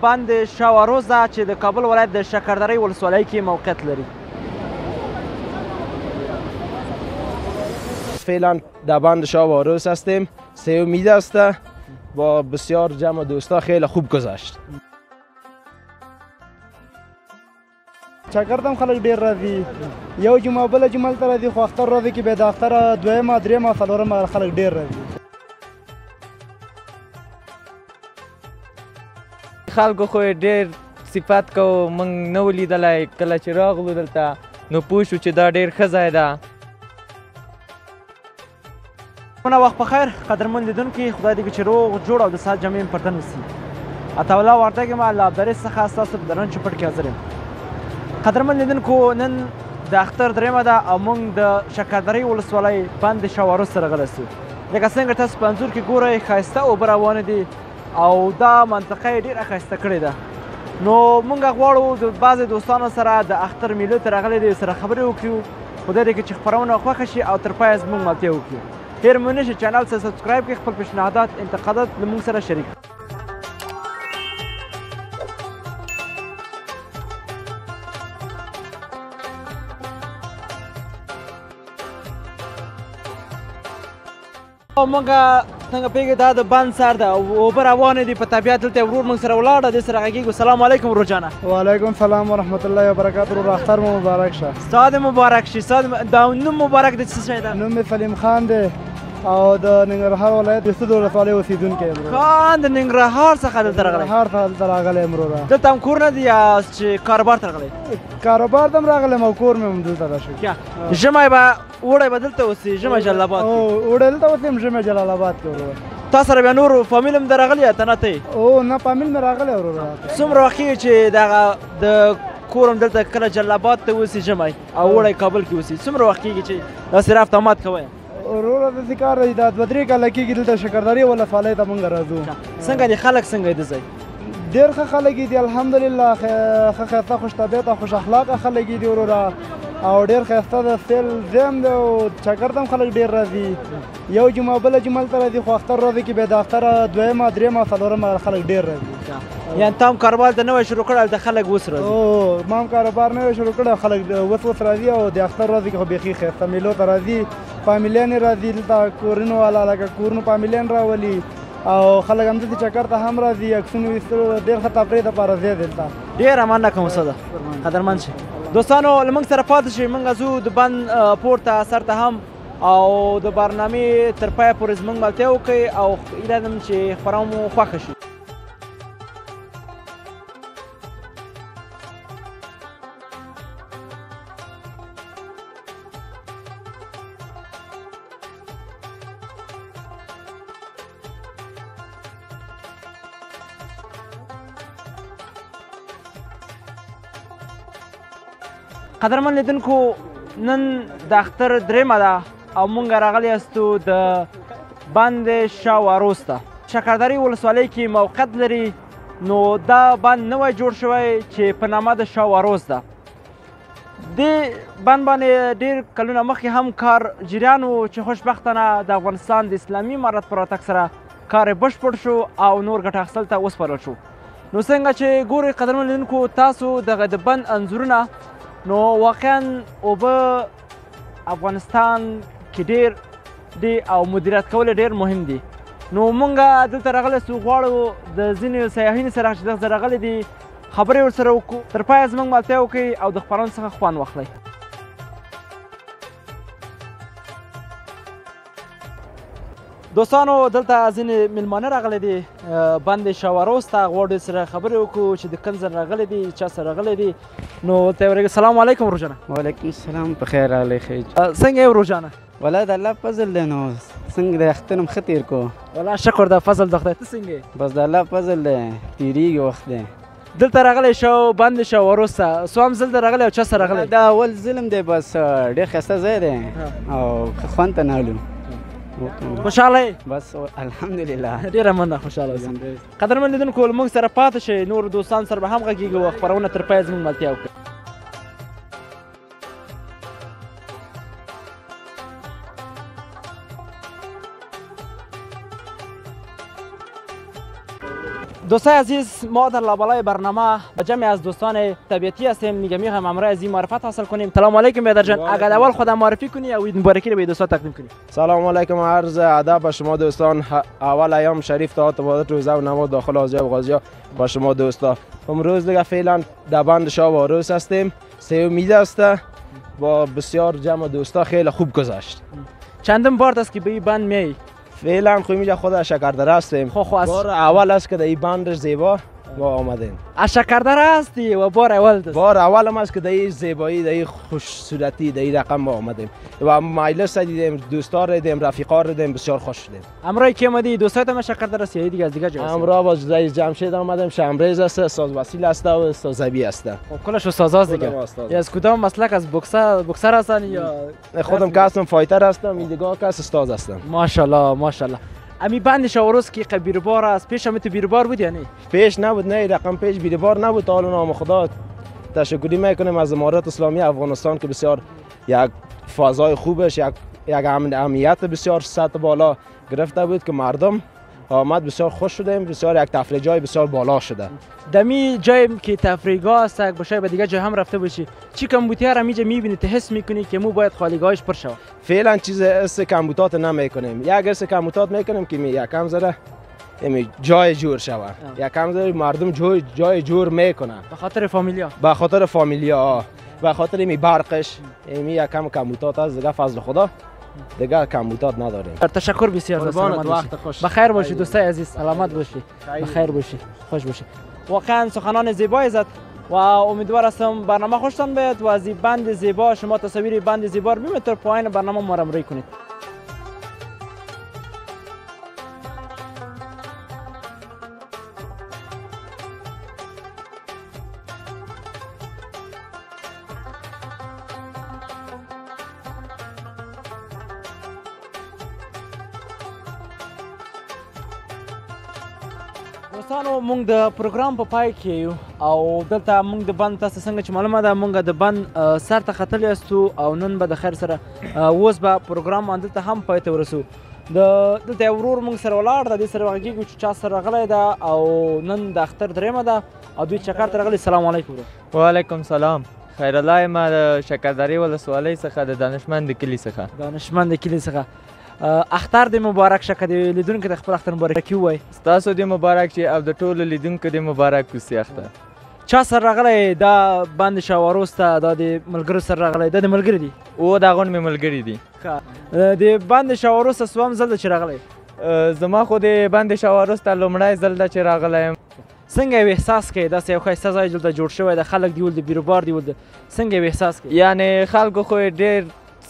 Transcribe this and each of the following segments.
بند شاوروز ده چې د کابل ولایت د شکردرې ولسوالۍ کې موقعیت لري. فعلا در بند شاوروز هستیم. سوم عید است. با بسیار جمع دوستا خیلی خوب گذشت. چکرد هم خلک ډېر راځي. یو جمعه بله جمعه هلته راځي، خو اختر راځي کې بیا د اختره دویمه درېیمه څلورمه خلک ډېر راځي. خلکو خو یې ډېر صفت کوو، موږ نه و لیدلی. کله چې راغلو دلته نو پوه شو چې دا ډېر ښه ځای ده. وخت په خیر قدرمن لیدونکي، خدای دې وکړي چې روغ جوړ او د صحت جامع پرتن وسي. عطاالله وردګ یم له ابدارۍ څخه ستاسو په درن چوپړ کې حاضر یم. قدرمن لیدونکو، نن د اختر درېیمه ده او موږ د شکردرې ولسوالۍ بند شاوروز ته راغلی سو. لکه څنګه تاسو په انځور کې ګورئ، ښایسته اوبه روانې دي او دا منطقه یې ډېره ښایسته کړې ده. نو موږ غواړو د بعضې دوستانو سره د اختر میلو ته راغلي دي سره خبرې وکړو. خدای دې کړي چې خپرونه خوښه شي او تر پایه زموږ ملتیا وکړي. هېر مو نه شي چینل ته سبسکرایب کړئ، خپل پیشنهادات انتقادات له موږ سره شریک کړئ. موږ څنګه پوهېږئ دا د بند سر ده او اوبه روانې دي په طبیعت. دلته ورور موږ سره ولاړه، دې سره غږېږو. سلام علیکم ورور جانه. وعلیکم السلام ورحمت الله وبرکاتو. ورور اختر مو مبارک شه. ستا دې مبارک شي. دا نوم مبارک دی څه شی ده؟ نوم مې سلیم خان دی او د ننګرهار ولایت د سود ولسوالۍ اوسېدونکی یم. خان د ننګرهار څخه دلته راغلی؟ ننګرهار څخه دلته راغلی یم وروره. دلته هم کور نه دی یا چې کاروبار ته راغلی؟ کاروبار ته هم راغلی یم او کور مې هم دلته ده شو. ژمی به اوړی به دلته اوسې؟ ژمی جلال آباد کې؟ اوړی دلته اوسېم، ژمی جلال آباد کې وروره. تا سره بیا نور فامیل هم د راغلی یا ته نه ته یې؟ او نه فامیل مې راغلی وروره. څومره وخت کېږي چې دغه د کور هم دلته کله جلال آباد ته اوسې ژمی او اوړی کابل کې اوسې؟ څومره وخت کېږي چې داسې رفت آمد کوئ؟ وروره داسې کار دی، دا دوه درې کاله کېږي دلته شکردرې ولسوالۍ ته مونږ راځو. څنګه دي خلک، څنګه دي ځای؟ ډېر ښه خلک دي الحمدلله، ښه ښایسته خوش طبیعته خوش اخلاقه خلک دي وروره او ډېر ښایسته د سیل ځای هم دی او چکر ته هم خلک ډېر راځي. یو جمعه بله جمعه هلته راځي، خو اختر ورځې کې بیا د اختره دویمه درېیمه څلورمه خلک ډېر راځي. یعنې تا هم کاروبار د نوی شروع کړی هلته خلک اوس راځي؟ او ما هم کاروبار نوی شروع کړی، خلک اوس راځي او د اختر ورځې کې خو بیخي ښایسته میلو ته راځي. فامیلیان یې راځي دلته، کورونو والا لکه کورونو فامیلیان راولي او خلک همدلته چکر ته هم راځي. عکسونه ویستلو ډېر ښه تفریح دپاره ځای دی دلته. ډېره مننه کوم استاده، قدرمن شئ. دوستانو له موږ سره پاتې شئ، موږ ځو د بند پورته سر ته هم او د برنامې تر پایه پورې زموږ ملتیا وکړئ او هیله لرم چې خپرونه مو خوښه شي. قدرمن لیدونکو، نن د اختر درېیمه ده او موږ راغلی یاستو د بند شاوروز ته. شکردرې ولسوالۍ کې موقعیت لري. نو دا بند نوی جوړ شوی چې په نامه د شاوروز ده. دې بند باندې ډېر کلونه مخکې هم کار جریان و چې خوشبختانه د افغانستان د اسلامي امارت په راتګ سره کار یې بشپړ شو او نور ګټه اخیستل ته وسپارل شو. نو څنګه چې ګورئ قدرمن لیدونکو تاسو دغه د بند انځورونه، نو واقعا اوبه افغانستان کې ډېر دي او مدیریت کول یې ډېر مهم دي. نو مونږ دلته راغلی سو، غواړو د ځینې سیاحینو سره چې دغه ځای راغلي دي خبرې ورسره وکړو. تر پایه زموږ ملتیا وکړئ او د خپرونې څخه خوند واخلئ. دوستانو دلته ځینې میلمانه راغلي دي بند شاوروز ته، غواړو سره خبرې وکړو چې د کوم ځای راغلي دي، چا سره راغلي دي. نو ورته ورغلي. سلام علیکم ورور جانه. وعلیکم السلام. په خیر راغلی خیج. څنګه یې ورور جانه؟ والله د الله فضل دی. نو څنګه د اختر هم ښه تېر کړو. والله شکر د فضل د خدای. ته څنګه یې؟ بس د الله فضل دی، تېرېږي وخت دی. دلته راغلی بند شاوروز ته، څو هم زه دلته راغلی او چا سره راغلی؟ دا اول ظلم دی، بس ډېر ښایسته ځای دی او خوند ته نالو. خوشحاله یې؟ بس الحمدلله. ډېره مننه، خوشحاله اوسئ. قدرمن لیدونکو له موږ سره پاتې شئ، نور دوستان سره به هم غږېږو او خپرونه تر پایه زموږ ملتیا وکړئ. دوستای عزیز، ما در لابلای برنامه با جمعی از دوستان طبیعتی هستیم. میخوایم امروز از این معرفت حاصل کنیم. سلام علیکم بیادر جان، اگر اول خودم معرفی کنی و عید مبارکی رو به دوستان تقدیم کنی. سلام علیکم، عرض ادب به شما دوستان. اول ایام شریف تا عبادت روزه و نماز داخل حاضر و غازی‌ها با شما دوستا. امروز دیگه فعلا در بند شاه و عروس هستیم. سوم عید است. با بسیار جمع دوستا خیلی خوب گذشت. چندم بار است که به این بند میای؟ فعلا خو اینجا خود شکردره هستیم. بار اول است که در این بند زیبا ما آمدیم. از شکردره هستی و بار اول است؟ بار اول هم است که در این زیبایی، در این خوش صورتی، در این رقم ما آمدیم و مجلس دیدیم، دوستا رو دیدیم، رفیقا رو دیدیم، بسیار خوش شدیم. امروز کی آمدی؟ دوستات هم شکردره است یا دیگه از دیگه جا؟ امروز با جزای جمشید آمدیم. شمریز است، استاد وسیل است و استاد زبی است. کلش استاداست دیگه. یا از کدام مسلک؟ از بوکسر هستن یا خودم که هستم فایتر هستم، ایدگاه که استاد هستم. ماشاءالله ماشاءالله. امی بند شاه و عروس که بیربار است، پیش هم تو بیربار بود یا نه؟ پیش نبود، نه رقم پیش بیربار نبود. حالا نام خدا تشکری میکنیم از امارات اسلامی افغانستان که بسیار یک فضای خوبش، یک امنیت بسیار سطح بالا گرفته بود که مردم آمد بسیار خوش شدیم. بسیار یک تفریح جای بسیار بالا شده. دمی جایی که تفریحگاه است باشه به دیگه جای هم رفته باشی، چی کمبوتر هم اینجا میبینی ته حس میکنی که مو باید خالیگاهش پر شود؟ فعلا چیز اس کمبوتات نمیکنیم. یک اس کمبوتات میکنیم که یکم ذره جای جور شود. یکم ذره مردم جای جور میکنه به خاطر فامیلیا، به خاطر فامیلیا، به خاطر می برقش. یکم کمبوتات از دیگه فضل خدا دیگه کمبوتات نداریم. تشکر بسیار. بخیر باشی دوستای عزیز، سلامت باشی، بخیر باشی، خوش باشی. واقعا سخنان زیبایی زد و امیدوار هستم برنامه خوشتان بیاد و از این بند زیبا شما تصویر بند زیبا رو ببینید تا پایان برنامه ما را همراهی کنید. دوستانو، موږ د پروګرام په پای کې یو او دلته موږ د بند تاسو څنګه چې معلومه ده موږ د بند سر ته ختلی یاستو او نن به د خیر سره اوس به پروګرام دلته هم پای ته ورسو. دلته یو ورور موږ سره ولاړ ده، دې سره غږېږو چې چا سره راغلی ده او نن د اختر درېیمه ده او دوی چکر ته راغلي. سلام علیکم. وعلیکم سلام. خیر الله یم، د شکردرې ولسوالۍ څخه د دانشمند د کلي څخه. دانشمند د کلي څخه. اختر دې مبارک شه، که د لیدونکو د خپل اختر مبارکي ووایي. ستاسو دې مبارک شي او د ټولو لیدونکو دې مبارک وسي اختر. چا سره راغلی؟ دا بند شاه و عروس ته دا د ملګرو سره راغلی؟ دا د ملګري دي؟ او دا غون مې ملګري دي. د بند شاه و عروس ته څوم ځل ده چې راغلی؟ زما خو د بند شاه و عروس ته لومړی ځل ده چې راغلی یم. څنګه یو احساس کوې؟ داسې یو ښایسته ځای دلته جوړ شوی ده، خلک دي ولده، بیروبار دي ولده، څنګه یو احساس کوې؟ یعنې خلکو خو ډېر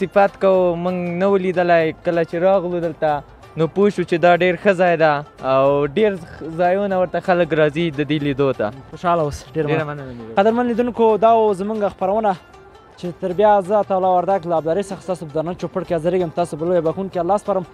صفت کو موږ نه و لیدلی. کله چې راغلو دلته نو پوه شو چې دا ډېر ښه ځای ده او ډېر ځایونه ورته خلک راځي د دې لیدو ته. خوشحاله اوس. ډېره مننه. قدرمن لیدونکو، دا و زموږ خپرونه چې تر بیا زه عطا الله وردګ له ابدارۍ څخه ستاسو په درنه چوپړ کې حاضرېږم. تاسو به لویه بخښونکي الله سپارم.